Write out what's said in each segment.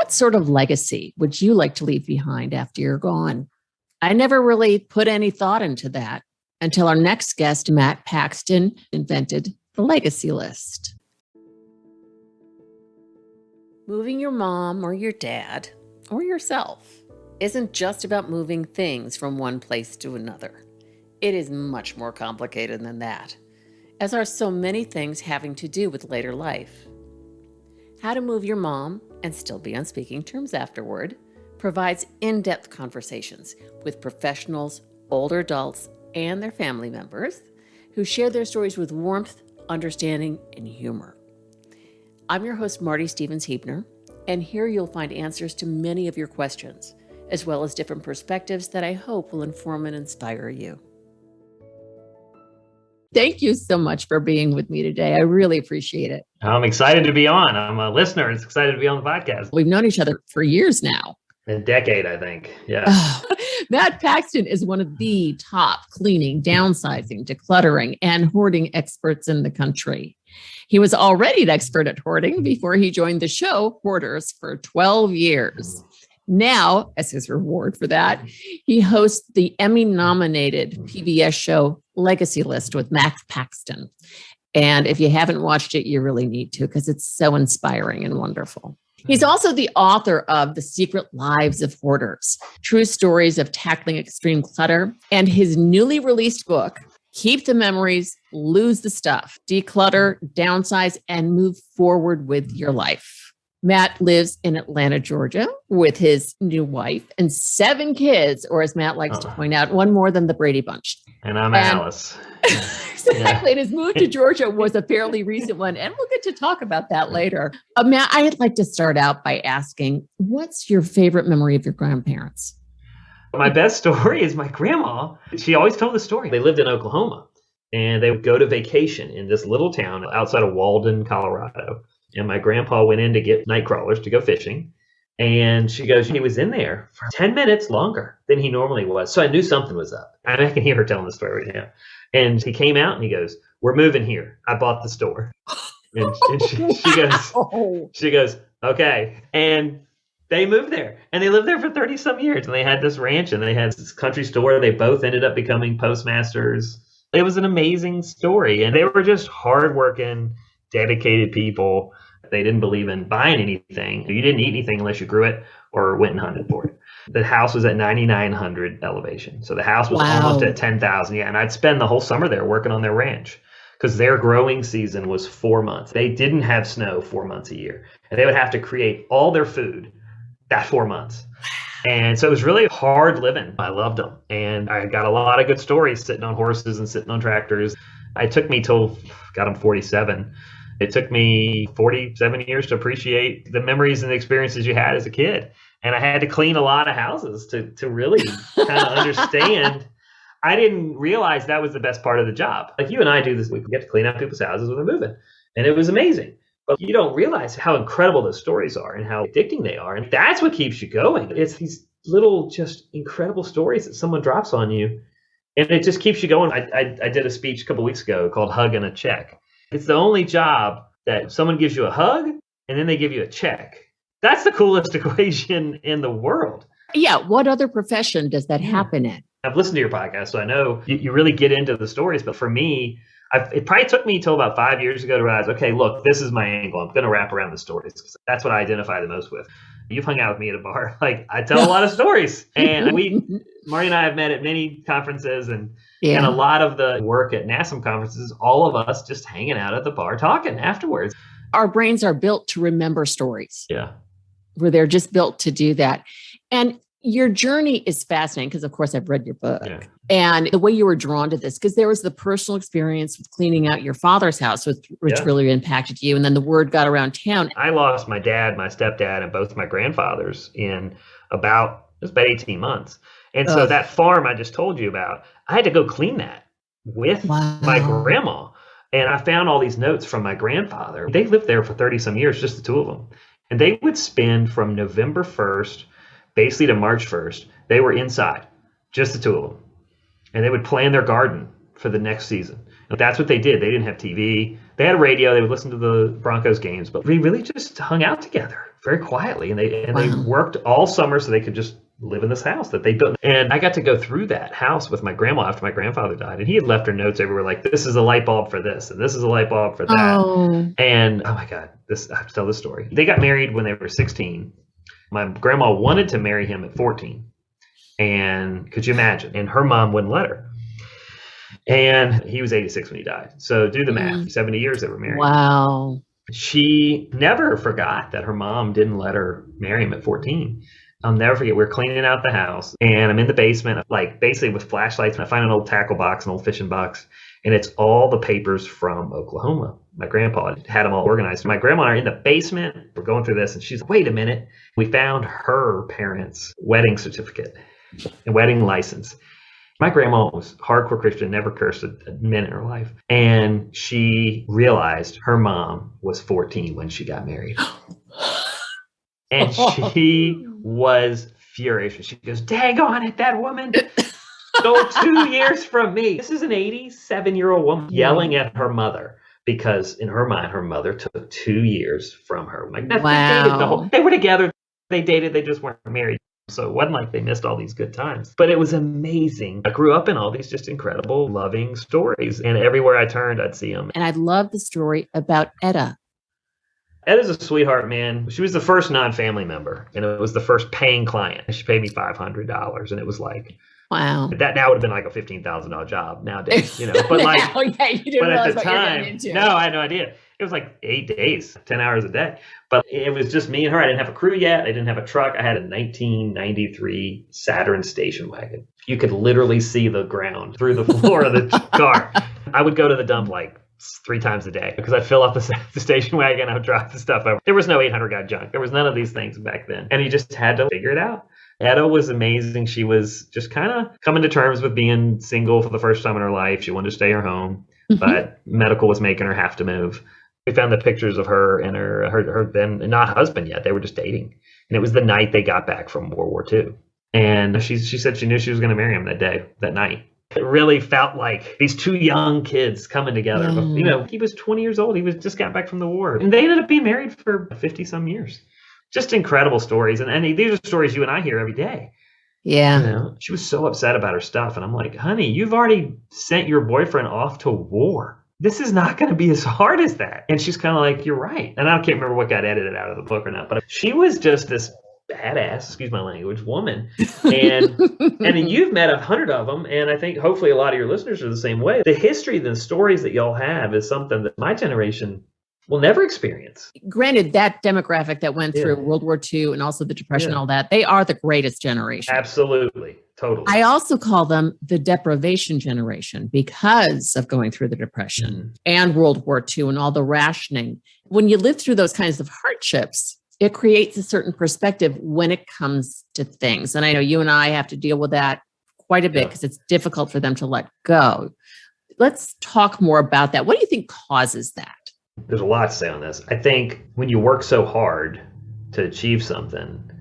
What sort of legacy would you like to leave behind after you're gone? I never really put any thought into that until our next guest, Matt Paxton, invented the legacy list. Moving your mom or your dad or yourself isn't just about moving things from one place to another. It is much more complicated than that, as are so many things having to do with later life. How to Move Your Mom and Still Be on Speaking Terms Afterward provides in-depth conversations with professionals, older adults, and their family members who share their stories with warmth, understanding, and humor. I'm your host, Marty Stevens-Heebner, and here you'll find answers to many of your questions, as well as different perspectives that I hope will inform and inspire you. Thank you so much for being with me today. I really appreciate it. I'm excited to be on. I'm a listener and excited to be on the podcast. We've known each other for years now. A decade, I think. Yeah. Matt Paxton is one of the top cleaning, downsizing, decluttering, and hoarding experts in the country. He was already an expert at hoarding before he joined the show Hoarders for 12 years. Now, as his reward for that, he hosts the Emmy-nominated PBS show Legacy List with Matt Paxton. And if you haven't watched it, you really need to, because it's so inspiring and wonderful. He's also the author of The Secret Lives of Hoarders, True Stories of Tackling Extreme Clutter, and his newly released book, Keep the Memories, Lose the Stuff, Declutter, Downsize, and Move Forward with Your Life. Matt lives in Atlanta, Georgia, with his new wife and 7 kids, or as Matt likes to point out, one more than the Brady Bunch. And I'm Alice. Exactly. Yeah. And his move to Georgia was a fairly recent one. And we'll get to talk about that later. Matt, I'd like to start out by asking, what's your favorite memory of your grandparents? My best story is my grandma. She always told the story. They lived in Oklahoma, and they would go to vacation in this little town outside of Walden, Colorado. And my grandpa went in to get night crawlers to go fishing. And she goes, he was in there for 10 minutes longer than he normally was. So I knew something was up. I mean, I can hear her telling the story right now. And he came out and he goes, we're moving here. I bought the store. And she goes, okay. And they moved there. And they lived there for 30 some years. And they had this ranch and they had this country store. They both ended up becoming postmasters. It was an amazing story. And they were just hardworking, dedicated people. They didn't believe in buying anything. You didn't eat anything unless you grew it or went and hunted for it. The house was at 9,900 elevation. So the house was almost at 10,000. Yeah. And I'd spend the whole summer there working on their ranch because their growing season was 4 months. They didn't have snow 4 months a year. And they would have to create all their food that 4 months. And so it was really hard living. I loved them. And I got a lot of good stories sitting on horses and sitting on tractors. It took me till, God, I'm 47. It took me 47 years to appreciate the memories and the experiences you had as a kid. And I had to clean a lot of houses to really kind of understand. I didn't realize that was the best part of the job. Like you and I do this, we get to clean out people's houses when they're moving. And it was amazing. But you don't realize how incredible those stories are and how addicting they are. And that's what keeps you going. It's these little, just incredible stories that someone drops on you. And it just keeps you going. I did a speech a couple weeks ago called Hug and a Check. It's the only job that someone gives you a hug and then they give you a check. That's the coolest equation in the world. Yeah. What other profession does that happen in? I've listened to your podcast, so I know you really get into the stories. But for me, it probably took me till about 5 years ago to realize, okay, look, this is my angle. I'm going to wrap around the stories because that's what I identify the most with. You've hung out with me at a bar. Like I tell a lot of stories, and Marty and I have met at many conferences and a lot of the work at NASM conferences, all of us just hanging out at the bar talking afterwards. Our brains are built to remember stories. Yeah. Where they're just built to do that. And your journey is fascinating because, of course, I've read your book. Yeah. And the way you were drawn to this, because there was the personal experience with cleaning out your father's house, which really impacted you. And then the word got around town. I lost my dad, my stepdad, and both my grandfathers in about 18 months. And so that farm I just told you about, I had to go clean that with my grandma. And I found all these notes from my grandfather. They lived there for 30 some years, just the two of them. And they would spend from November 1st, basically to March 1st, they were inside, just the two of them. And they would plan their garden for the next season. And that's what they did. They didn't have TV. They had a radio. They would listen to the Broncos games, but we really just hung out together very quietly. And they worked all summer so they could just live in this house that they built. And I got to go through that house with my grandma after my grandfather died. And he had left her notes everywhere like, this is a light bulb for this, and this is a light bulb for that. Oh. And oh my God, I have to tell this story. They got married when they were 16. My grandma wanted to marry him at 14. And could you imagine? And her mom wouldn't let her. And he was 86 when he died. So do the math. 70 years they were married. Wow. She never forgot that her mom didn't let her marry him at 14. I'll never forget. We're cleaning out the house and I'm in the basement, like basically with flashlights. And I find an old tackle box, an old fishing box. And it's all the papers from Oklahoma. My grandpa had them all organized. My grandma are in the basement. We're going through this and she's like, wait a minute. We found her parents' wedding certificate and wedding license. My grandma was hardcore Christian, never cursed a minute in her life. And she realized her mom was 14 when she got married. And she was furious. She goes, dang on it, that woman stole 2 years from me. This is an 87-year-old woman yelling at her mother because in her mind, her mother took 2 years from her. Like, wow. They were together. They dated. They just weren't married. So it wasn't like they missed all these good times, but it was amazing. I grew up in all these just incredible, loving stories, and everywhere I turned, I'd see them. And I love the story about Etta. Etta's a sweetheart, man. She was the first non-family member, and it was the first paying client. She paid me $500, and it was like, wow. That now would have been like a $15,000 job nowadays, you know. But like, yeah, you didn't but at realize the what you're time, getting into. no, I had no idea. It was like 8 days, 10 hours a day. But it was just me and her. I didn't have a crew yet. I didn't have a truck. I had a 1993 Saturn station wagon. You could literally see the ground through the floor of the car. I would go to the dump like 3 times a day because I'd fill up the station wagon. I would drive the stuff over. There was no 800 guy junk. There was none of these things back then. And you just had to figure it out. Etta was amazing. She was just kind of coming to terms with being single for the first time in her life. She wanted to stay at home, but medical was making her have to move. We found the pictures of her and her then not husband yet. They were just dating. And it was the night they got back from World War II. And she said she knew she was going to marry him that night. It really felt like these 2 young kids coming together. Yeah. But, you know, he was 20 years old. He was just got back from the war. And they ended up being married for 50 some years. Just incredible stories. And these are stories you and I hear every day. Yeah. You know, she was so upset about her stuff. And I'm like, honey, you've already sent your boyfriend off to war. This is not going to be as hard as that. And she's kind of like, you're right. And I can't remember what got edited out of the book or not, but she was just this badass, excuse my language, woman. And you've met 100 of them. And I think hopefully a lot of your listeners are the same way. The history, the stories that y'all have is something that my generation will never experience. Granted, that demographic that went through World War II and also the Depression, all that, they are the greatest generation. Absolutely. Totally. I also call them the deprivation generation because of going through the Depression and World War II and all the rationing. When you live through those kinds of hardships, it creates a certain perspective when it comes to things. And I know you and I have to deal with that quite a bit because it's difficult for them to let go. Let's talk more about that. What do you think causes that? There's a lot to say on this. I think when you work so hard to achieve something,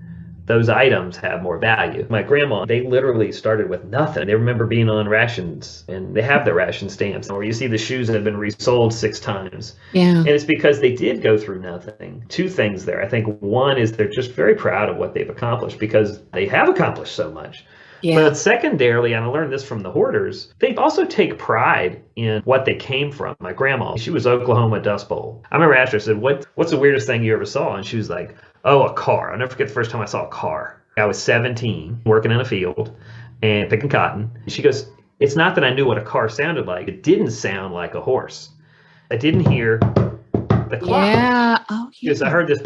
those items have more value. My grandma, they literally started with nothing. They remember being on rations, and they have their ration stamps, or you see the shoes that have been resold 6 times. Yeah. And it's because they did go through nothing. 2 things there. I think one is they're just very proud of what they've accomplished because they have accomplished so much. Yeah. But secondarily, and I learned this from the hoarders, they also take pride in what they came from. My grandma, she was Oklahoma Dust Bowl. I remember asking her, I said, what's the weirdest thing you ever saw? And she was like, oh, a car. I'll never forget the first time I saw a car. I was 17, working in a field and picking cotton. She goes, it's not that I knew what a car sounded like. It didn't sound like a horse. I didn't hear the clock. Yeah. Oh, yeah. Because I heard this.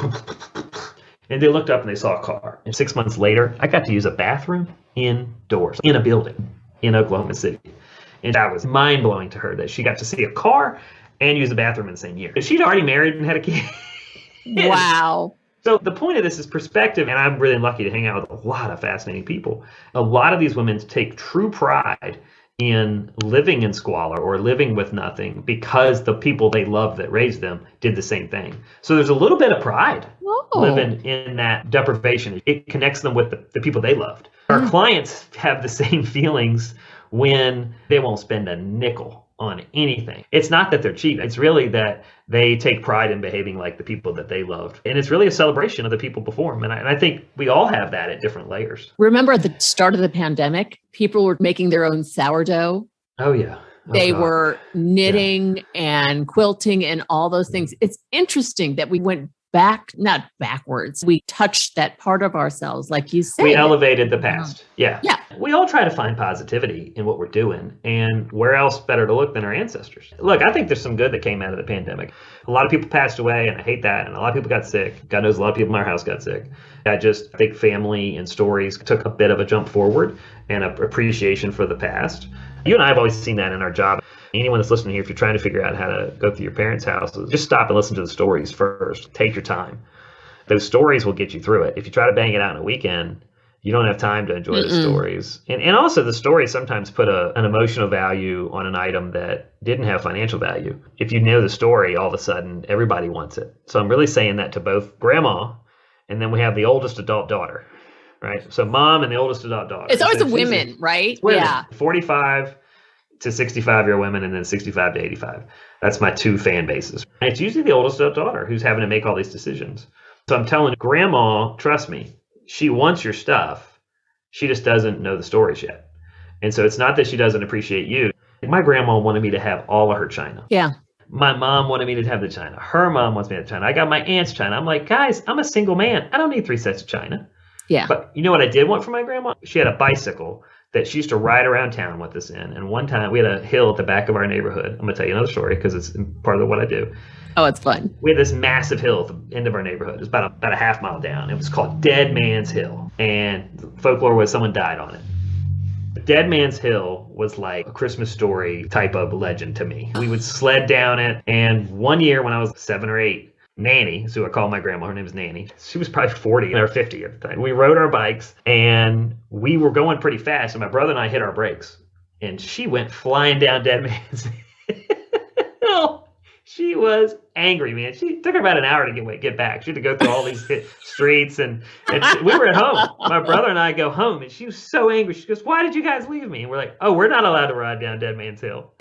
And they looked up and they saw a car. And 6 months later, I got to use a bathroom indoors in a building in Oklahoma City. And that was mind-blowing to her that she got to see a car and use the bathroom in the same year. She'd already married and had a kid. Wow. So the point of this is perspective, and I'm really lucky to hang out with a lot of fascinating people. A lot of these women take true pride in living in squalor or living with nothing because the people they love that raised them did the same thing. So there's a little bit of pride living in that deprivation. It connects them with the people they loved. Our clients have the same feelings when they won't spend a nickel on anything. It's not that they're cheap. It's really that they take pride in behaving like the people that they loved. And it's really a celebration of the people before them. And I think we all have that at different layers. Remember at the start of the pandemic, people were making their own sourdough. Oh, yeah. They were knitting and quilting and all those things. It's interesting that we went back, not backwards. We touched that part of ourselves, like you said. We elevated the past. Yeah. Yeah. We all try to find positivity in what we're doing. And where else better to look than our ancestors? Look, I think there's some good that came out of the pandemic. A lot of people passed away, and I hate that. And a lot of people got sick. God knows a lot of people in our house got sick. I think family and stories took a bit of a jump forward and an appreciation for the past. You and I have always seen that in our job. Anyone that's listening here, if you're trying to figure out how to go through your parents' house, just stop and listen to the stories first. Take your time. Those stories will get you through it. If you try to bang it out in a weekend, you don't have time to enjoy the stories. And also the stories sometimes put an emotional value on an item that didn't have financial value. If you know the story, all of a sudden, everybody wants it. So I'm really saying that to both grandma, and then we have the oldest adult daughter, right? So mom and the oldest adult daughter. It's always the women, right? Women, yeah. 45 to 65-year women, and then 65 to 85. That's my two fan bases. And it's usually the oldest daughter who's having to make all these decisions. So I'm telling grandma, trust me, she wants your stuff. She just doesn't know the stories yet. And so it's not that she doesn't appreciate you. My grandma wanted me to have all of her china. Yeah. My mom wanted me to have the china. Her mom wants me to have china. I got my aunt's china. I'm like, guys, I'm a single man. I don't need 3 sets of china. Yeah. But you know what I did want for my grandma? She had a bicycle that she used to ride around town with us in. And one time we had a hill at the back of our neighborhood. I'm going to tell you another story because it's part of what I do. Oh, it's fun. We had this massive hill at the end of our neighborhood. It was about a half mile down. It was called Dead Man's Hill. And the folklore was someone died on it. Dead Man's Hill was like a Christmas Story type of legend to me. We would sled down it. And one year when I was 7 or 8, Nanny, so I call my grandma, her name is Nanny. She was probably 40 or 50 at the time. We rode our bikes and we were going pretty fast. And my brother and I hit our brakes. And she went flying down Dead Man's Hill. She was angry, man. She took her about an hour to get back. She had to go through all these streets, and we were at home. My brother and I go home, and she was so angry. She goes, "Why did you guys leave me?" And we're like, "Oh, we're not allowed to ride down Dead Man's Hill."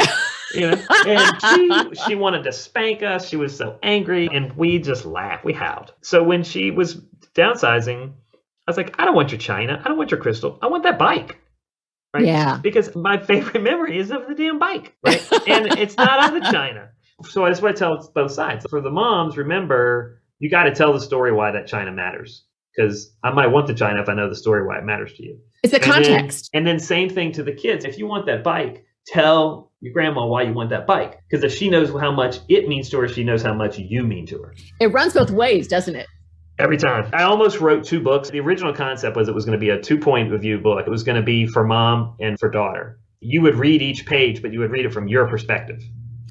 You know, and she wanted to spank us. She was so angry, and we just laughed. We howled. So when she was downsizing, I was like, "I don't want your china. I don't want your crystal. I want that bike." Right? Yeah. Because my favorite memory is of the damn bike, right? And it's not of the china. So that's what I tell both sides. For the moms, remember, you got to tell the story why that china matters. Because I might want the china if I know the story why it matters to you. It's the context. And then same thing to the kids. If you want that bike, tell your grandma why you want that bike. Because if she knows how much it means to her, she knows how much you mean to her. It runs both ways, doesn't it? Every time. I almost wrote 2 books. The original concept was it was going to be a 2-point review book. It was going to be for mom and for daughter. You would read each page, but you would read it from your perspective.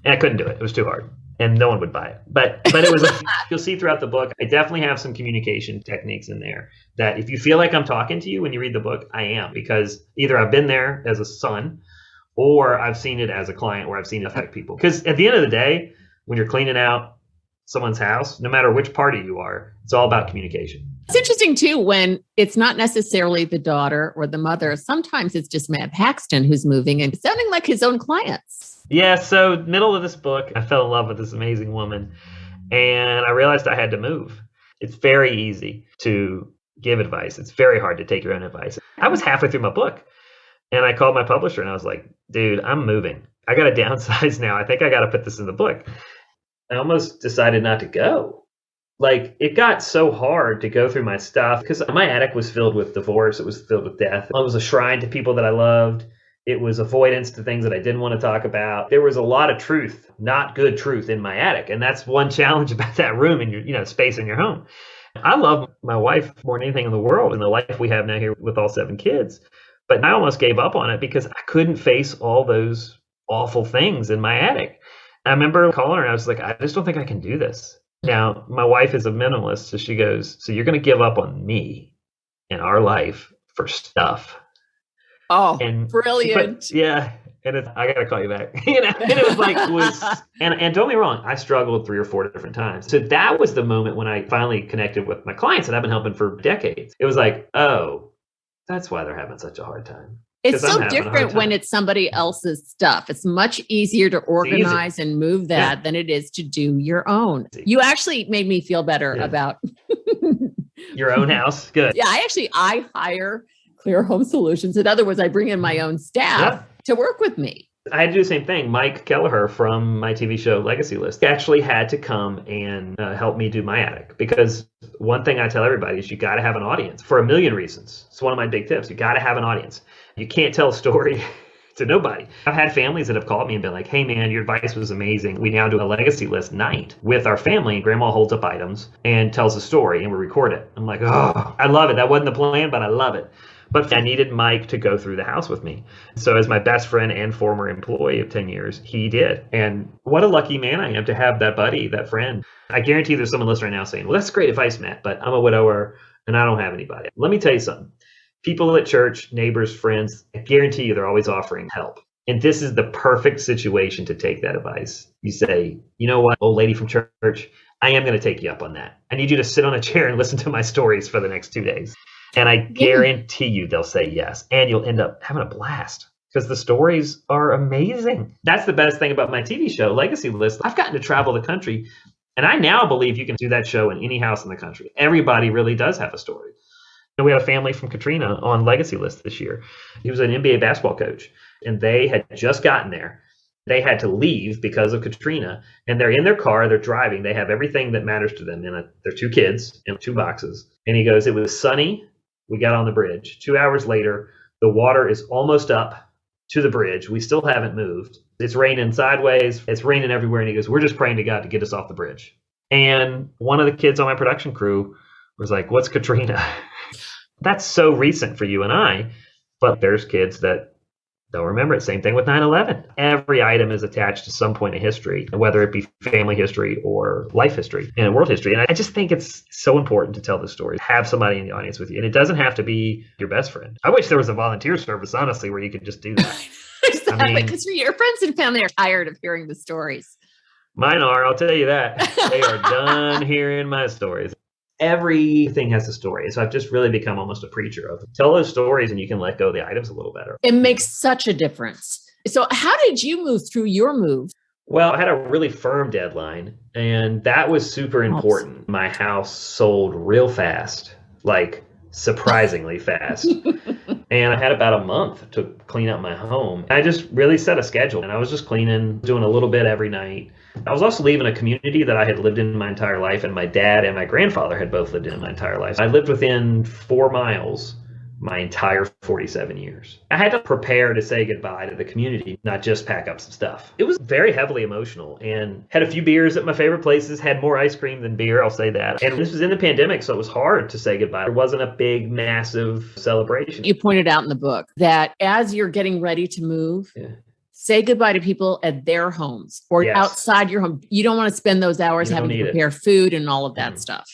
And I couldn't do it. It was too hard. And no one would buy it. But it was, you'll see throughout the book, I definitely have some communication techniques in there that if you feel like I'm talking to you when you read the book, I am. Because either I've been there as a son or I've seen it as a client where I've seen it affect people. Because at the end of the day, when you're cleaning out someone's house, no matter which party you are, it's all about communication. It's interesting, too, when it's not necessarily the daughter or the mother. Sometimes it's just Matt Paxton who's moving and sounding like his own clients. Yeah, so middle of this book, I fell in love with this amazing woman, and I realized I had to move. It's very easy to give advice. It's very hard to take your own advice. I was halfway through my book, and I called my publisher, and I was like, dude, I'm moving. I got to downsize now. I think I got to put this in the book. I almost decided not to go. Like, it got so hard to go through my stuff because my attic was filled with divorce. It was filled with death. It was a shrine to people that I loved. It was avoidance to things that I didn't want to talk about. There was a lot of truth, not good truth in my attic. And that's one challenge about that room and your, space in your home. I love my wife more than anything in the world and the life we have now here with all 7 kids. But I almost gave up on it because I couldn't face all those awful things in my attic. I remember calling her and I was like, I just don't think I can do this. Now, my wife is a minimalist. So she goes, so you're going to give up on me and our life for stuff. Oh, and brilliant. Yeah. And I got to call you back. And it was like, and don't get me wrong, I struggled 3 or 4 different times. So that was the moment when I finally connected with my clients that I've been helping for decades. It was like, oh, that's why they're having such a hard time. It's I'm so having a hard different when time. it's somebody else's stuff. It's much easier to organize and move that than it is to do your own. You actually made me feel better about your own house. Good. Yeah, I hire Clear Home Solutions. In other words, I bring in my own staff to work with me. I had to do the same thing. Mike Kelleher from my TV show Legacy List actually had to come and help me do my attic, because one thing I tell everybody is you got to have an audience for a million reasons. It's one of my big tips. You got to have an audience. You can't tell a story to nobody. I've had families that have called me and been like, hey man, your advice was amazing. We now do a Legacy List night with our family, and grandma holds up items and tells a story and we record it. I'm like, oh, I love it. That wasn't the plan, but I love it. But I needed Mike to go through the house with me. So as my best friend and former employee of 10 years, he did. And what a lucky man I am to have that buddy, that friend. I guarantee there's someone listening right now saying, well, that's great advice, Matt, but I'm a widower and I don't have anybody. Let me tell you something. People at church, neighbors, friends, I guarantee you they're always offering help. And this is the perfect situation to take that advice. You say, you know what, old lady from church, I am going to take you up on that. I need you to sit on a chair and listen to my stories for the next 2 days. And I guarantee you they'll say yes. And you'll end up having a blast because the stories are amazing. That's the best thing about my TV show, Legacy List. I've gotten to travel the country. And I now believe you can do that show in any house in the country. Everybody really does have a story. And we had a family from Katrina on Legacy List this year. He was an NBA basketball coach. And they had just gotten there. They had to leave because of Katrina. And they're in their car. They're driving. They have everything that matters to them. Their 2 kids in 2 boxes. And he goes, it was sunny. We got on the bridge. 2 hours later, the water is almost up to the bridge. We still haven't moved. It's raining sideways. It's raining everywhere. And he goes, we're just praying to God to get us off the bridge. And one of the kids on my production crew was like, what's Katrina? That's so recent for you and I. But there's kids that don't remember it. Same thing with 9/11. Every item is attached to some point in history, whether it be family history or life history and world history. And I just think it's so important to tell the story, have somebody in the audience with you. And it doesn't have to be your best friend. I wish there was a volunteer service, honestly, where you could just do that. Exactly, because your friends and family are tired of hearing the stories. Mine are, I'll tell you that. They are done hearing my stories. Everything has a story. So I've just really become almost a preacher of tell those stories and you can let go of the items a little better. It makes such a difference. So how did you move through your move? Well, I had a really firm deadline and that was super important. My house sold real fast, like surprisingly fast. And I had about a month to clean up my home. I just really set a schedule and I was just cleaning, doing a little bit every night. I was also leaving a community that I had lived in my entire life, and my dad and my grandfather had both lived in my entire life. I lived within 4 miles my entire 47 years. I had to prepare to say goodbye to the community, not just pack up some stuff. It was very heavily emotional and had a few beers at my favorite places, had more ice cream than beer, I'll say that. And this was in the pandemic, so it was hard to say goodbye. There wasn't a big, massive celebration. You pointed out in the book that as you're getting ready to move, say goodbye to people at their homes or outside your home. You don't want to spend those hours having to prepare food and all of that stuff.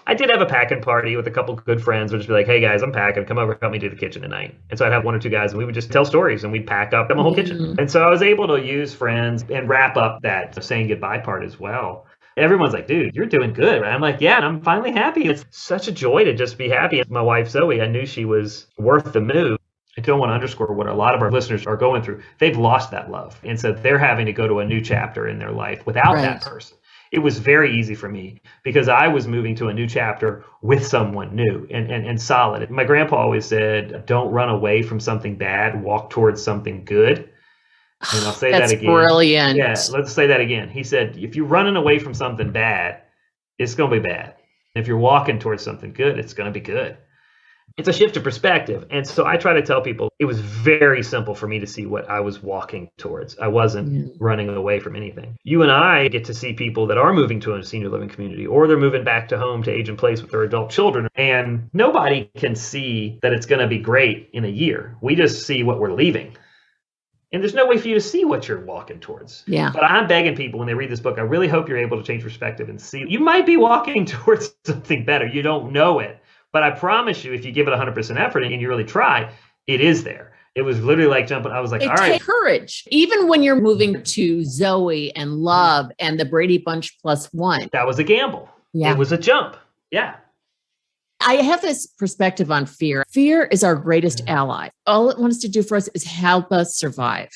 I did have a packing party with a couple of good friends. We'd just be like, hey guys, I'm packing. Come over, help me do the kitchen tonight. And so I'd have 1 or 2 guys and we would just tell stories and we'd pack up the whole kitchen. And so I was able to use friends and wrap up that saying goodbye part as well. Everyone's like, dude, you're doing good. Right? I'm like, yeah, and I'm finally happy. It's such a joy to just be happy. My wife, Zoe, I knew she was worth the move. I don't want to underscore what a lot of our listeners are going through. They've lost that love. And so they're having to go to a new chapter in their life without that person. It was very easy for me because I was moving to a new chapter with someone new and solid. My grandpa always said, don't run away from something bad, walk towards something good. And I'll say that again. That's brilliant. Yeah, let's say that again. He said, if you're running away from something bad, it's going to be bad. If you're walking towards something good, it's going to be good. It's a shift of perspective. And so I try to tell people it was very simple for me to see what I was walking towards. I wasn't running away from anything. You and I get to see people that are moving to a senior living community or they're moving back to home to age in place with their adult children. And nobody can see that it's going to be great in a year. We just see what we're leaving. And there's no way for you to see what you're walking towards. Yeah. But I'm begging people when they read this book, I really hope you're able to change perspective and see you might be walking towards something better. You don't know it. But I promise you, if you give it 100% effort and you really try, it is there. It was literally like jumping. I was like, all right. Courage. Even when you're moving to Zoe and Love and the Brady Bunch +1. That was a gamble. Yeah. It was a jump. Yeah. I have this perspective on fear. Fear is our greatest ally. All it wants to do for us is help us survive.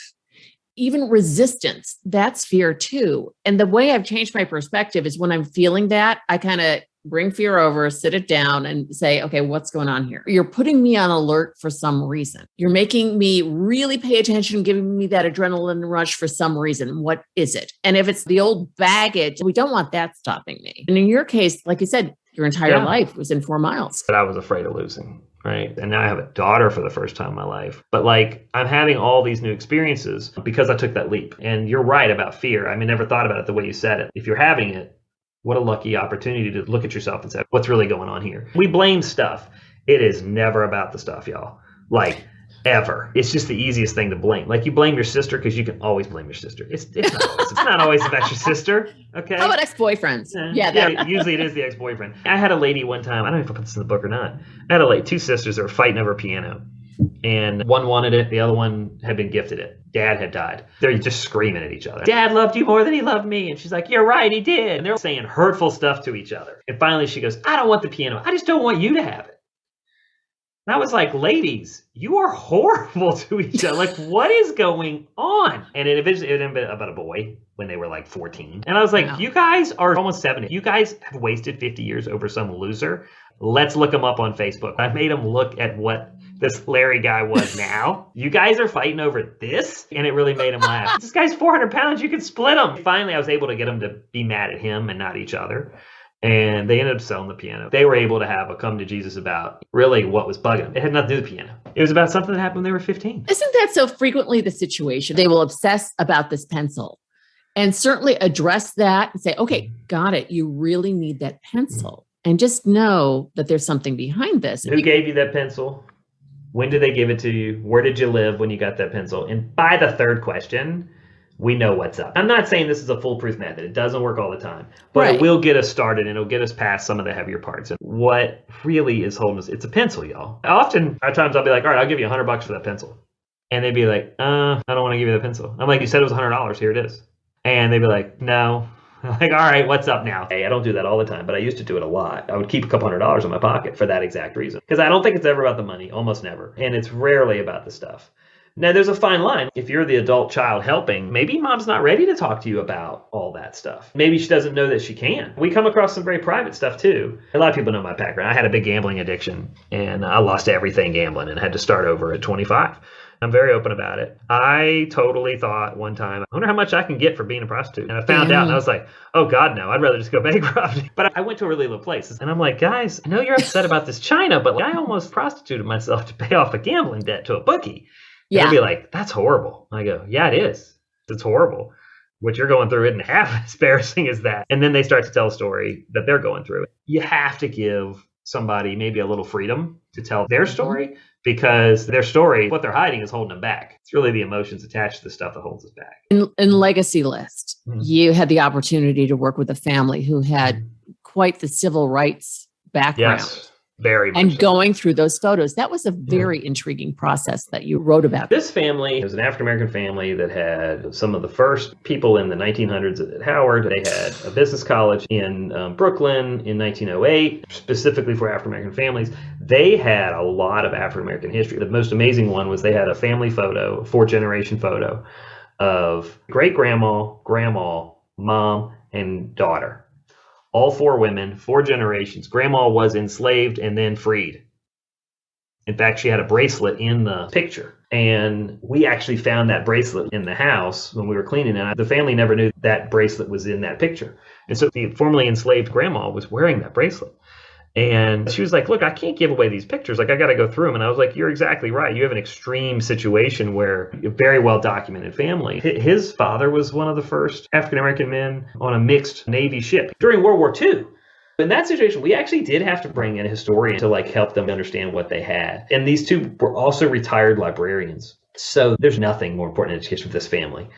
Even resistance, that's fear too. And the way I've changed my perspective is when I'm feeling that, I kind of bring fear over, sit it down and say, okay, what's going on here? You're putting me on alert for some reason. You're making me really pay attention, giving me that adrenaline rush for some reason. What is it? And if it's the old baggage, we don't want that stopping me. And in your case, like you said, your entire life was in 4 miles. But I was afraid of losing. Right. And now I have a daughter for the first time in my life. But like, I'm having all these new experiences because I took that leap. And you're right about fear. I mean, never thought about it the way you said it. If you're having it, what a lucky opportunity to look at yourself and say, what's really going on here? We blame stuff. It is never about the stuff, y'all. Like, ever. It's just the easiest thing to blame. Like, you blame your sister because you can always blame your sister. It's not always about your sister. Okay. How about ex-boyfriends? Yeah, usually it is the ex-boyfriend. I had a lady one time, I don't know if I put this in the book or not. I had two sisters that were fighting over a piano. And one wanted it, the other one had been gifted it. Dad had died. They're just screaming at each other. Dad loved you more than he loved me. And she's like, you're right, he did. And they're saying hurtful stuff to each other. And finally she goes, I don't want the piano. I just don't want you to have it. And I was like, ladies, you are horrible to each other. Like, what is going on? And it eventually ended up about a boy when they were like 14. And I was like, You guys are almost 70. You guys have wasted 50 years over some loser. Let's look him up on Facebook. I made him look at what this Larry guy was now. You guys are fighting over this? And it really made him laugh. This guy's 400 pounds. You can split him. Finally, I was able to get him to be mad at him and not each other. And they ended up selling the piano. They were able to have a come to Jesus about really what was bugging them. It had nothing to do with the piano. It was about something that happened when they were 15. Isn't that so frequently the situation? They will obsess about this pencil and certainly address that and say, okay, got it. You really need that pencil. And just know that there's something behind this. Who gave you that pencil? When did they give it to you? Where did you live when you got that pencil? And by the third question, we know what's up. I'm not saying this is a foolproof method. It doesn't work all the time, but It will get us started and it'll get us past some of the heavier parts. And what really is holding us, it's a pencil, y'all. Often, at times I'll be like, all right, I'll give you $100 for that pencil. And they'd be like, I don't want to give you the pencil. I'm like, you said it was $100. Here it is. And they'd be like, no. I'm like, all right, what's up now? Hey, I don't do that all the time, but I used to do it a lot. I would keep a couple $100 in my pocket for that exact reason. Because I don't think it's ever about the money, almost never. And it's rarely about the stuff. Now, there's a fine line. If you're the adult child helping, maybe mom's not ready to talk to you about all that stuff. Maybe she doesn't know that she can. We come across some very private stuff, too. A lot of people know my background. I had a big gambling addiction, and I lost everything gambling and had to start over at 25. I'm very open about it. I totally thought one time, I wonder how much I can get for being a prostitute. And I found out, and I was like, oh, God, no. I'd rather just go bankrupt. But I went to a really low place. And I'm like, guys, I know you're upset about this China, but I almost prostituted myself to pay off a gambling debt to a bookie. Yeah. They'll be like, that's horrible. I go, yeah, it is. It's horrible. What you're going through isn't half as embarrassing as that. And then they start to tell a story that they're going through. You have to give somebody maybe a little freedom to tell their story because their story, what they're hiding is holding them back. It's really the emotions attached to the stuff that holds us back. In Legacy List, you had the opportunity to work with a family who had quite the civil rights background. Yes. Very much. And so. Going through those photos, that was a very intriguing process that you wrote about. This family was an African-American family that had some of the first people in the 1900s at Howard. They had a business college in Brooklyn in 1908, specifically for African-American families. They had a lot of African-American history. The most amazing one was they had a family photo, a 4-generation photo of great-grandma, grandma, mom, and daughter. All 4 women, 4 generations. Grandma was enslaved and then freed. In fact, she had a bracelet in the picture. And we actually found that bracelet in the house when we were cleaning it. The family never knew that bracelet was in that picture. And so the formerly enslaved grandma was wearing that bracelet. And she was like, look, I can't give away these pictures. Like, I got to go through them. And I was like, you're exactly right. You have an extreme situation where a very well-documented family. His father was one of the first African-American men on a mixed Navy ship during World War II. In that situation, we actually did have to bring in a historian to help them understand what they had. And these 2 were also retired librarians. So there's nothing more important in education for this family.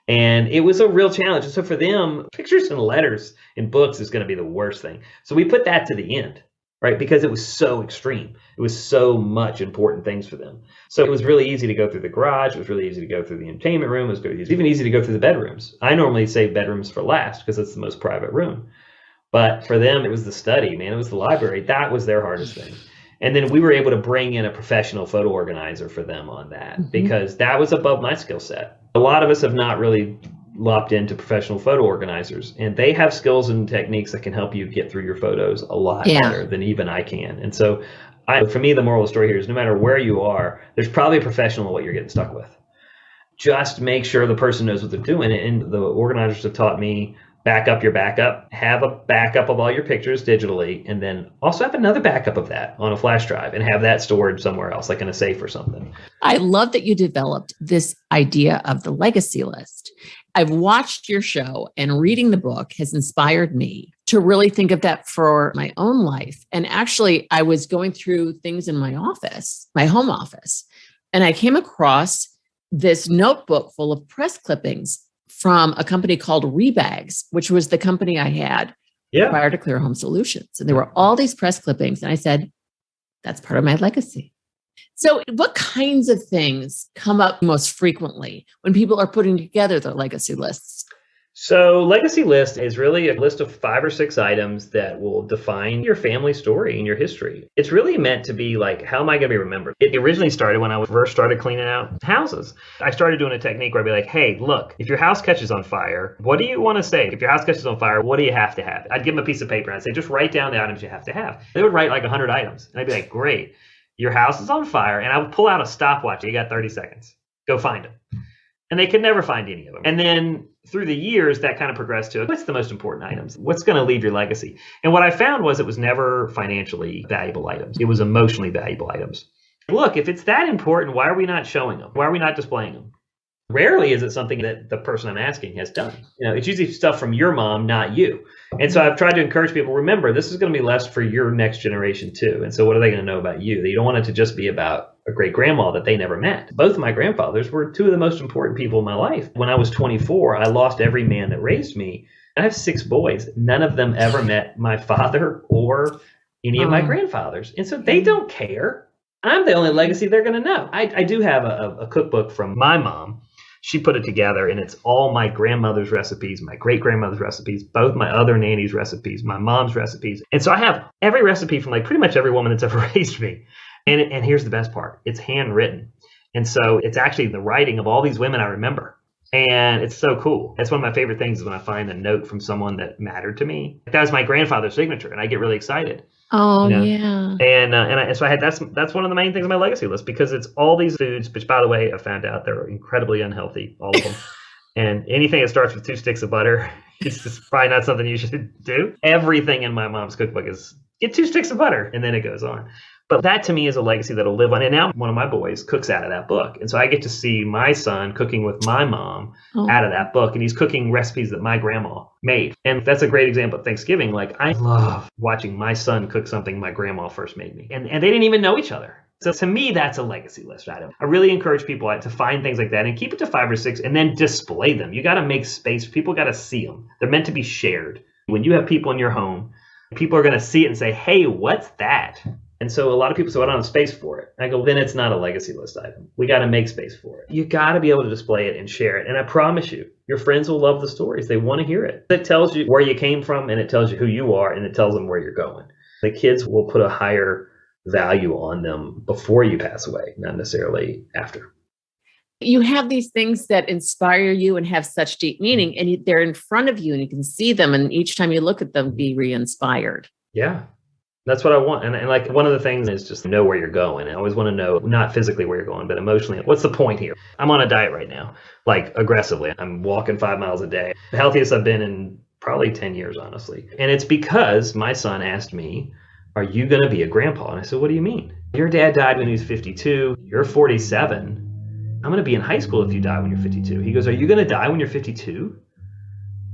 And it was a real challenge. And so for them, pictures and letters in books is going to be the worst thing. So we put that to the end. Right? Because it was so extreme. It was so much important things for them. So it was really easy to go through the garage. It was really easy to go through the entertainment room. It was even easy to go through the bedrooms. I normally save bedrooms for last because it's the most private room. But for them, it was the study, man. It was the library. That was their hardest thing. And then we were able to bring in a professional photo organizer for them on that because that was above my skill set. A lot of us have not really lopped into professional photo organizers, and they have skills and techniques that can help you get through your photos a lot better than even I can. And so for me, the moral of the story here is no matter where you are, there's probably a professional in what you're getting stuck with. Just make sure the person knows what they're doing. And the organizers have taught me, back up your backup, have a backup of all your pictures digitally, and then also have another backup of that on a flash drive and have that stored somewhere else, like in a safe or something. I love that you developed this idea of the legacy list. I've watched your show, and reading the book has inspired me to really think of that for my own life. And actually, I was going through things in my office, my home office, and I came across this notebook full of press clippings from a company called Rebags, which was the company I had prior to Clear Home Solutions. And there were all these press clippings. And I said, that's part of my legacy. So what kinds of things come up most frequently when people are putting together their legacy lists? So legacy list is really a list of 5 or 6 items that will define your family story and your history. It's really meant to be like, how am I going to be remembered? It originally started when I first started cleaning out houses. I started doing a technique where I'd be like, hey, look, if your house catches on fire, what do you want to say? If your house catches on fire, what do you have to have? I'd give them a piece of paper and I'd say, just write down the items you have to have. They would write like 100 items. And I'd be like, great, your house is on fire. And I would pull out a stopwatch. You got 30 seconds. Go find them. And they could never find any of them. And then through the years, that kind of progressed to what's the most important items? What's going to leave your legacy? And what I found was it was never financially valuable items. It was emotionally valuable items. Look, if it's that important, why are we not showing them? Why are we not displaying them? Rarely is it something that the person I'm asking has done. It's usually stuff from your mom, not you. And so I've tried to encourage people, remember, this is going to be left for your next generation too. And so what are they going to know about you? You don't want it to just be about a great grandma that they never met. Both of my grandfathers were 2 of the most important people in my life. When I was 24, I lost every man that raised me. I have 6 boys. None of them ever met my father or any of my grandfathers. And so they don't care. I'm the only legacy they're going to know. I do have a cookbook from my mom. She put it together, and it's all my grandmother's recipes, my great-grandmother's recipes, both my other nanny's recipes, my mom's recipes. And so I have every recipe from like pretty much every woman that's ever raised me. And here's the best part. It's handwritten. And so it's actually the writing of all these women I remember. And it's so cool. That's one of my favorite things is when I find a note from someone that mattered to me. That was my grandfather's signature, and I get really excited. Oh, yeah. And so I had that's one of the main things on my legacy list because it's all these foods, which by the way, I found out they're incredibly unhealthy, all of them. And anything that starts with 2 sticks of butter, it's just probably not something you should do. Everything in my mom's cookbook is get 2 sticks of butter, and then it goes on. But that to me is a legacy that'll live on. And now one of my boys cooks out of that book. And so I get to see my son cooking with my mom out of that book. And he's cooking recipes that my grandma made. And that's a great example of Thanksgiving. Like I love watching my son cook something my grandma first made me. And they didn't even know each other. So to me, that's a legacy list item. I really encourage people to find things like that and keep it to 5 or 6 and then display them. You got to make space. People got to see them. They're meant to be shared. When you have people in your home, people are going to see it and say, hey, what's that? And so a lot of people say, well, I don't have space for it. And I go, then it's not a legacy list item. We got to make space for it. You got to be able to display it and share it. And I promise you, your friends will love the stories. They want to hear it. It tells you where you came from, and it tells you who you are, and it tells them where you're going. The kids will put a higher value on them before you pass away, not necessarily after. You have these things that inspire you and have such deep meaning, and they're in front of you and you can see them. And each time you look at them, be re-inspired. Yeah. That's what I want. And like one of the things is just know where you're going. I always want to know, not physically where you're going, but emotionally. What's the point here? I'm on a diet right now, like aggressively. I'm walking 5 miles a day. The healthiest I've been in probably 10 years, honestly. And it's because my son asked me, are you going to be a grandpa? And I said, what do you mean? Your dad died when he was 52. You're 47. I'm going to be in high school if you die when you're 52. He goes, are you going to die when you're 52?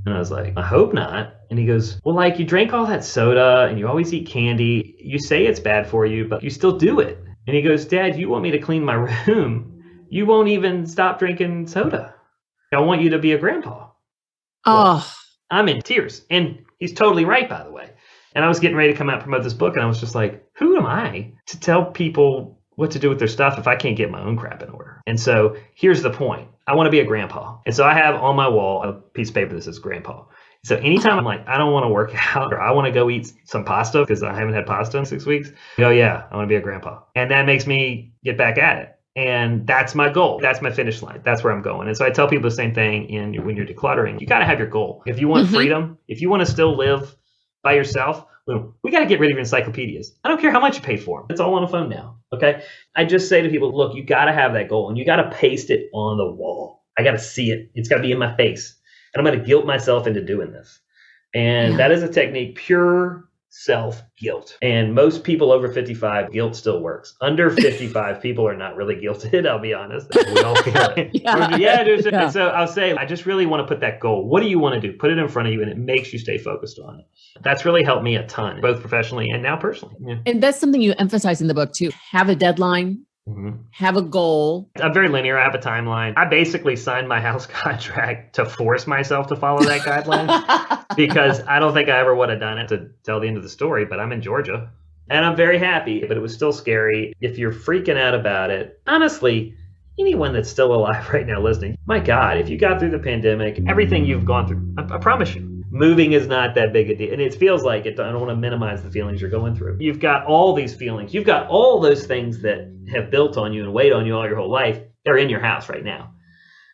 And I was like, I hope not. And he goes, well, like you drank all that soda and you always eat candy. You say it's bad for you, but you still do it. And he goes, Dad, you want me to clean my room. You won't even stop drinking soda. I want you to be a grandpa. Oh, well, I'm in tears. And he's totally right, by the way. And I was getting ready to come out and promote this book. And I was just like, who am I to tell people what to do with their stuff if I can't get my own crap in order? And so here's the point. I want to be a grandpa. And so I have on my wall a piece of paper that says grandpa. So anytime I'm like, I don't want to work out or I want to go eat some pasta because I haven't had pasta in 6 weeks, I go, yeah, I want to be a grandpa. And that makes me get back at it. And that's my goal. That's my finish line. That's where I'm going. And so I tell people the same thing when you're decluttering. You got to have your goal. If you want freedom, if you want to still live by yourself, we got to get rid of your encyclopedias. I don't care how much you pay for them. It's all on a phone now. Okay. I just say to people, look, you got to have that goal and you got to paste it on the wall. I got to see it. It's got to be in my face. And I'm going to guilt myself into doing this. And that is a technique, pure self-guilt. And most people over 55, guilt still works. Under 55, people are not really guilted, I'll be honest. We all feel it. And so I'll say, I just really want to put that goal. What do you want to do? Put it in front of you and it makes you stay focused on it. That's really helped me a ton, both professionally and now personally. Yeah. And that's something you emphasize in the book too. Have a deadline. Have a goal. I'm very linear. I have a timeline. I basically signed my house contract to force myself to follow that guideline because I don't think I ever would have done it to tell the end of the story, but I'm in Georgia and I'm very happy, but it was still scary. If you're freaking out about it, honestly, anyone that's still alive right now listening, my God, if you got through the pandemic, everything you've gone through, I promise you, moving is not that big a deal. And it feels like it. I don't want to minimize the feelings you're going through. You've got all these feelings. You've got all those things that have built on you and weighed on you all your whole life. They're in your house right now.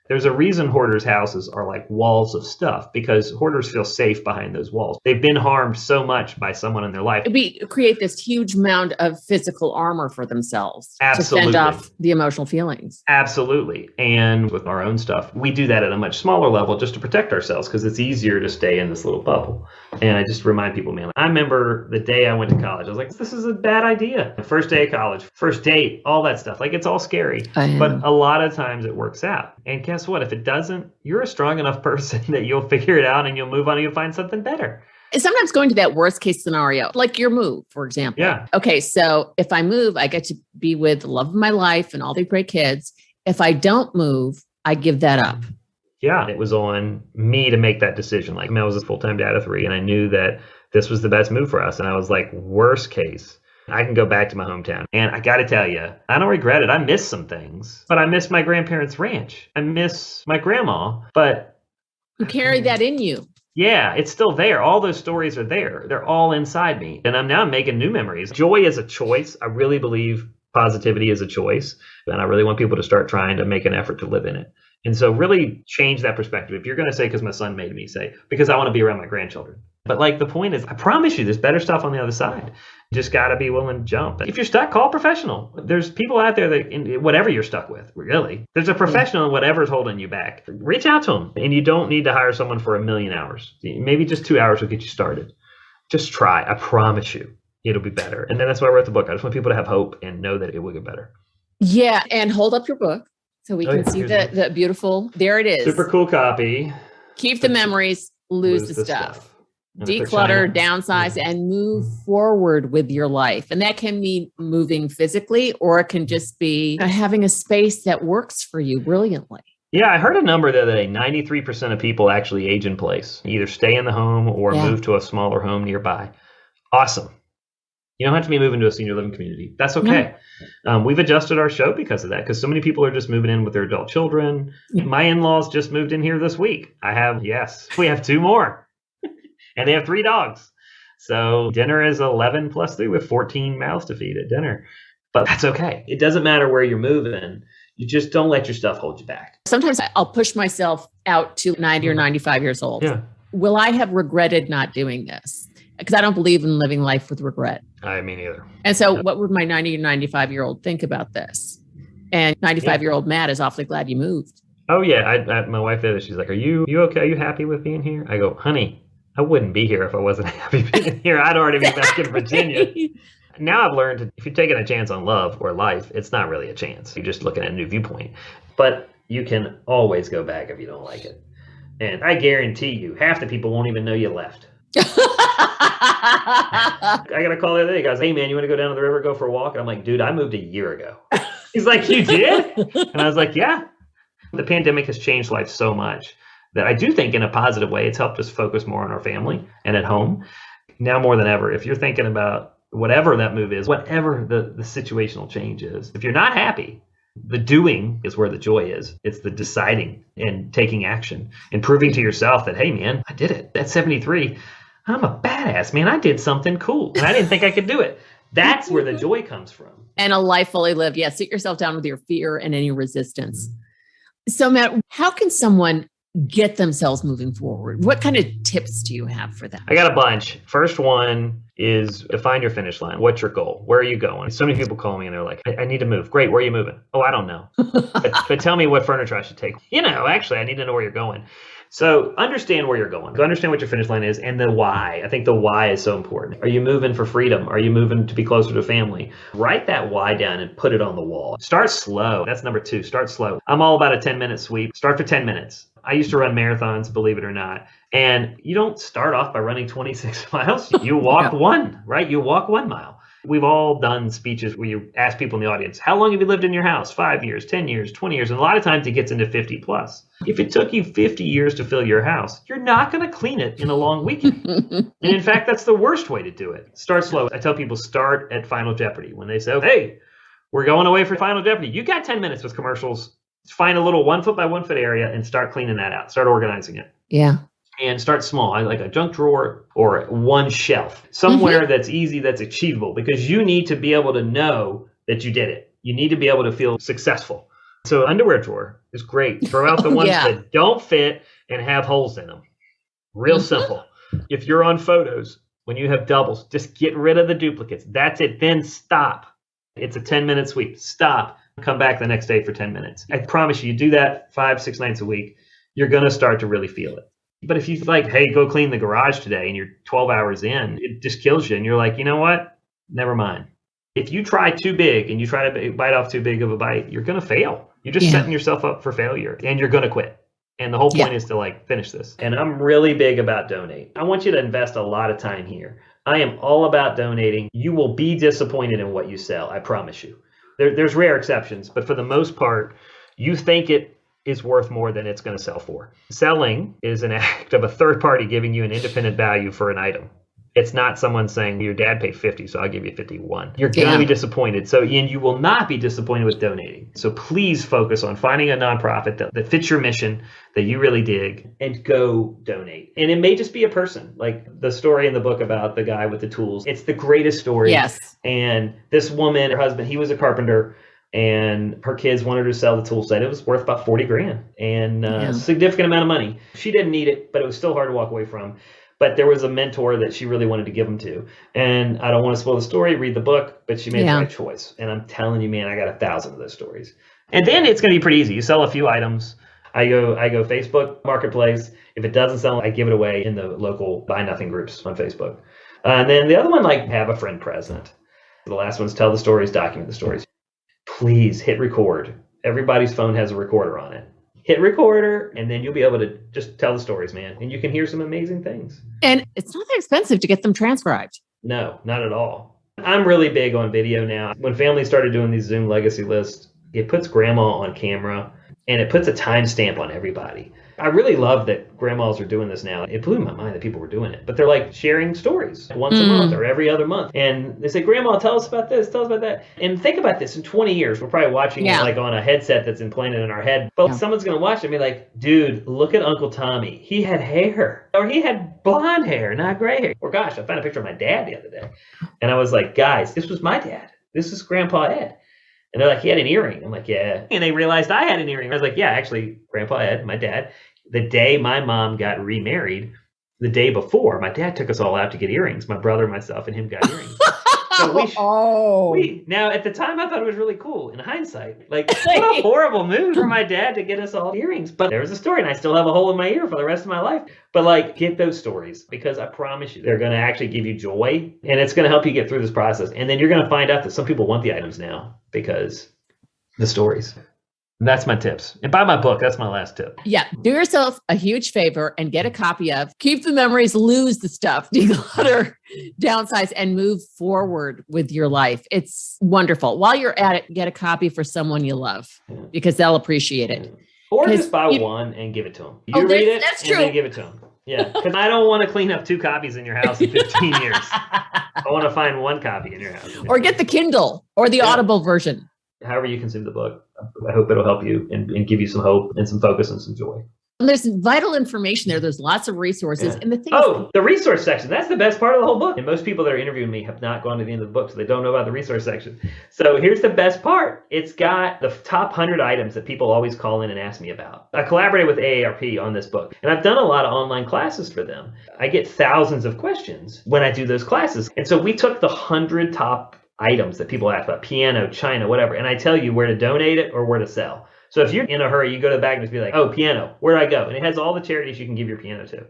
There's a reason hoarders' houses are like walls of stuff because hoarders feel safe behind those walls. They've been harmed so much by someone in their life. We create this huge mound of physical armor for themselves to fend off the emotional feelings. Absolutely. And with our own stuff, we do that at a much smaller level just to protect ourselves because it's easier to stay in this little bubble. And I just remind people, man, I remember the day I went to college, I was like, this is a bad idea. The first day of college, first date, all that stuff. Like it's all scary, but a lot of times it works out. And guess what? If it doesn't, you're a strong enough person that you'll figure it out and you'll move on and you'll find something better. Sometimes going to that worst case scenario, like your move, for example. Yeah. Okay. So if I move, I get to be with the love of my life and all the great kids. If I don't move, I give that up. Yeah. It was on me to make that decision. Like I was a full-time dad of 3 and I knew that this was the best move for us. And I was like, worst case, I can go back to my hometown. And I got to tell you, I don't regret it. I miss some things, but I miss my grandparents' ranch. I miss my grandma, but you carry that in you. Yeah, it's still there. All those stories are there. They're all inside me. And I'm now making new memories. Joy is a choice. I really believe positivity is a choice. And I really want people to start trying to make an effort to live in it. And so really change that perspective. If you're going to say, because my son made me, say, because I want to be around my grandchildren. But like the point is, I promise you, there's better stuff on the other side. You just got to be willing to jump. If you're stuck, call a professional. There's people out there that, in whatever you're stuck with, really, there's a professional in whatever's holding you back. Reach out to them. And you don't need to hire someone for 1,000,000 hours. Maybe just 2 hours will get you started. Just try. I promise you, it'll be better. And then that's why I wrote the book. I just want people to have hope and know that it will get better. Yeah. And hold up your book so we can see the beautiful, there it is. Super cool copy. Keep the memories, lose the stuff. Declutter, downsize, and move forward with your life. And that can mean moving physically, or it can just be having a space that works for you brilliantly. Yeah, I heard a number the other day. 93% of people actually age in place, either stay in the home or move to a smaller home nearby. Awesome. You don't have to be moving to a senior living community. That's okay. No. We've adjusted our show because of that, because so many people are just moving in with their adult children. Yeah. My in-laws just moved in here this week. We have 2 more. And they have 3 dogs. So dinner is 11 plus 3 with 14 mouths to feed at dinner. But that's okay. It doesn't matter where you're moving. You just don't let your stuff hold you back. Sometimes I'll push myself out to 90 or 95 years old. Yeah. Will I have regretted not doing this? Because I don't believe in living life with regret. I mean, either. And so what would my 90 or 95-year-old think about this? And 95-year-old Matt is awfully glad you moved. Oh, yeah. My wife there, she's like, are you okay? Are you happy with being here? I go, honey, I wouldn't be here if I wasn't happy being here. I'd already be back in Virginia. Now I've learned if you're taking a chance on love or life, it's not really a chance. You're just looking at a new viewpoint. But you can always go back if you don't like it. And I guarantee you, half the people won't even know you left. I got a call the other day. He goes, hey, man, you want to go down to the river, go for a walk? And I'm like, dude, I moved a year ago. He's like, you did? And I was like, yeah. The pandemic has changed life so much that I do think in a positive way, it's helped us focus more on our family and at home. Now more than ever, if you're thinking about whatever that move is, whatever the situational change is, if you're not happy, The doing is where the joy is. It's the deciding and taking action and proving to yourself that, hey, man, I did it. At 73, I'm a badass, man. I did something cool and I didn't think I could do it. That's where the joy comes from. And a life fully lived. Yeah. Sit yourself down with your fear and any resistance. So, Matt, how can someone get themselves moving forward? What kind of tips do you have for that? I got a bunch. First one is define your finish line. What's your goal? Where are you going? So many people call me and they're like, I need to move. Great. Where are you moving? Oh, I don't know. but tell me what furniture I should take. Actually, I need to know where you're going. So understand where you're going. Understand what your finish line is and the why. I think the why is so important. Are you moving for freedom? Are you moving to be closer to family? Write that why down and put it on the wall. Start slow. That's number 2. Start slow. I'm all about a 10-minute sweep. Start for 10 minutes. I used to run marathons, believe it or not. And you don't start off by running 26 miles. You walk one, right? You walk 1 mile. We've all done speeches where you ask people in the audience, how long have you lived in your house? 5 years, 10 years, 20 years. And a lot of times it gets into 50 plus. If it took you 50 years to fill your house, you're not going to clean it in a long weekend. And in fact, that's the worst way to do it. Start slow. I tell people start at Final Jeopardy. When they say, hey, we're going away for Final Jeopardy. You got 10 minutes with commercials. Find a little 1 foot by 1 foot area and start cleaning that out. Start organizing it. Yeah. And start small. I like a junk drawer or one shelf, somewhere that's easy, that's achievable, because you need to be able to know that you did it. You need to be able to feel successful. So underwear drawer is great. Throw out the ones that don't fit and have holes in them. Real simple. If you're on photos, when you have doubles, just get rid of the duplicates. That's it. Then stop. It's a 10-minute sweep. Stop. Come back the next day for 10 minutes. I promise you do that 5-6 nights a week, you're going to start to really feel it. But if you like, hey, go clean the garage today and you're 12 hours in, it just kills you. And you're like, you know what? Never mind. If you try too big and you try to bite off too big of a bite, you're going to fail. You're just setting yourself up for failure and you're going to quit. And the whole point is to finish this. And I'm really big about donate. I want you to invest a lot of time here. I am all about donating. You will be disappointed in what you sell. I promise you. There's rare exceptions, but for the most part, you think it is worth more than it's going to sell for. Selling is an act of a third party giving you an independent value for an item. It's not someone saying your dad paid 50, so I'll give you 51. You're going to be disappointed. And you will not be disappointed with donating. So please focus on finding a nonprofit that fits your mission, that you really dig, and go donate. And it may just be a person, like the story in the book about the guy with the tools. It's the greatest story. Yes. And this woman, her husband, he was a carpenter. And her kids wanted her to sell the tool set. It was worth about 40 grand and a significant amount of money. She didn't need it, but it was still hard to walk away from. But there was a mentor that she really wanted to give them to. And I don't want to spoil the story, read the book, but she made the right choice. And I'm telling you, man, I got 1,000 of those stories. And then it's going to be pretty easy. You sell a few items. I go Facebook Marketplace. If it doesn't sell, I give it away in the local Buy Nothing groups on Facebook. And then the other one, have a friend present. The last one's tell the stories, document the stories. Please hit record. Everybody's phone has a recorder on it. Hit recorder, and then you'll be able to just tell the stories, man. And you can hear some amazing things. And it's not that expensive to get them transcribed. No, not at all. I'm really big on video now. When families started doing these Zoom legacy lists, it puts grandma on camera, and it puts a timestamp on everybody. I really love that grandmas are doing this now. It blew my mind that people were doing it. But they're sharing stories once a month or every other month. And they say, Grandma, tell us about this, tell us about that. And think about this, in 20 years, we're probably watching it on a headset that's implanted in our head. But someone's going to watch it and be like, dude, look at Uncle Tommy. He had hair. Or he had blonde hair, not gray hair. Or gosh, I found a picture of my dad the other day. And I was like, guys, this was my dad. This is Grandpa Ed. And they're like, he had an earring. I'm like, yeah. And they realized I had an earring. I was like, yeah, actually, Grandpa Ed, my dad, the day my mom got remarried, the day before, my dad took us all out to get earrings. My brother, myself, and him got earrings. So now, at the time, I thought it was really cool. In hindsight, what a horrible move for my dad to get us all earrings. But there was a story, and I still have a hole in my ear for the rest of my life. But get those stories, because I promise you, they're going to actually give you joy, and it's going to help you get through this process. And then you're going to find out that some people want the items now because the stories. And that's my tips. And buy my book. That's my last tip. Yeah. Do yourself a huge favor and get a copy of Keep the Memories, Lose the Stuff, Declutter, Downsize, and Move Forward with Your Life. It's wonderful. While you're at it, get a copy for someone you love because they'll appreciate it. Or just buy one and give it to them. You read it and then give it to them. Yeah. Because I don't want to clean up 2 copies in your house in 15 years. I want to find 1 copy in your house. Or get the Kindle or the Audible version. However you consume the book. I hope it'll help you and give you some hope and some focus and some joy. And there's vital information there. There's lots of resources. Yeah. And the thing is, the resource section. That's the best part of the whole book. And most people that are interviewing me have not gone to the end of the book, so they don't know about the resource section. So here's the best part. It's got the top 100 items that people always call in and ask me about. I collaborated with AARP on this book, and I've done a lot of online classes for them. I get thousands of questions when I do those classes. And so we took the 100 top items that people ask about, piano, china, whatever, and I tell you where to donate it or where to sell. So if you're in a hurry, you go to the back and just be like, oh, piano, where do I go? And it has all the charities you can give your piano to.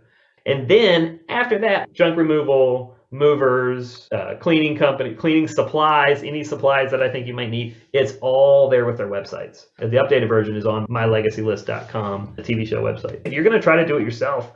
And then after that, junk removal, movers, cleaning company, cleaning supplies, any supplies that I think you might need, it's all there with their websites. The updated version is on mylegacylist.com, the TV show website. If you're going to try to do it yourself,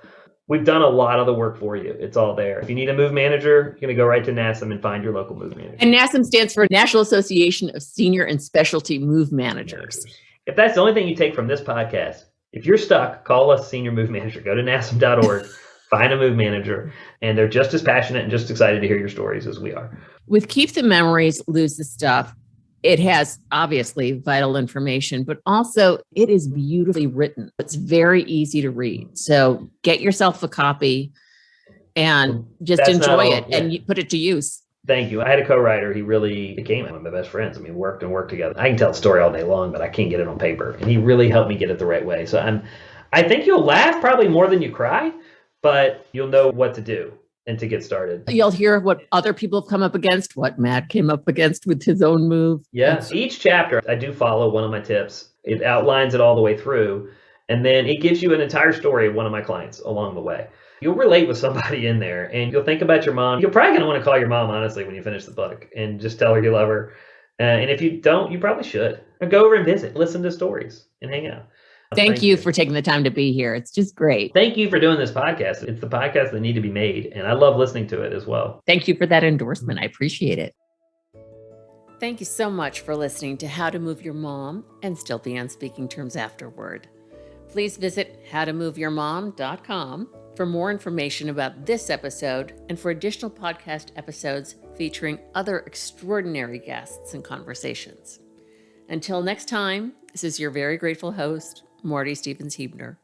we've done a lot of the work for you. It's all there. If you need a move manager, you're going to go right to NASM and find your local move manager. And NASM stands for National Association of Senior and Specialty Move Managers. If that's the only thing you take from this podcast, if you're stuck, call us Senior Move Manager. Go to nasm.org, find a move manager, and they're just as passionate and just excited to hear your stories as we are. With Keep the Memories, Lose the Stuff, it has obviously vital information, but also it is beautifully written. It's very easy to read. So get yourself a copy and just enjoy it and put it to use. Thank you. I had a co-writer. He really became one of my best friends. I mean, worked together. I can tell the story all day long, but I can't get it on paper. And he really helped me get it the right way. So I think you'll laugh probably more than you cry, but you'll know what to do and to get started. You'll hear what other people have come up against, what Matt came up against with his own move. Yes. Each chapter, I do follow one of my tips. It outlines it all the way through. And then it gives you an entire story of one of my clients along the way. You'll relate with somebody in there and you'll think about your mom. You're probably going to want to call your mom, honestly, when you finish the book and just tell her you love her. And if you don't, you probably should. Or go over and visit, listen to stories and hang out. Thank you for taking the time to be here. It's just great. Thank you for doing this podcast. It's the podcast that need to be made. And I love listening to it as well. Thank you for that endorsement. I appreciate it. Thank you so much for listening to How to Move Your Mom and Still Be on Speaking Terms Afterward. Please visit howtomoveyourmom.com for more information about this episode and for additional podcast episodes featuring other extraordinary guests and conversations. Until next time, this is your very grateful host, Marty Stevens-Huebner.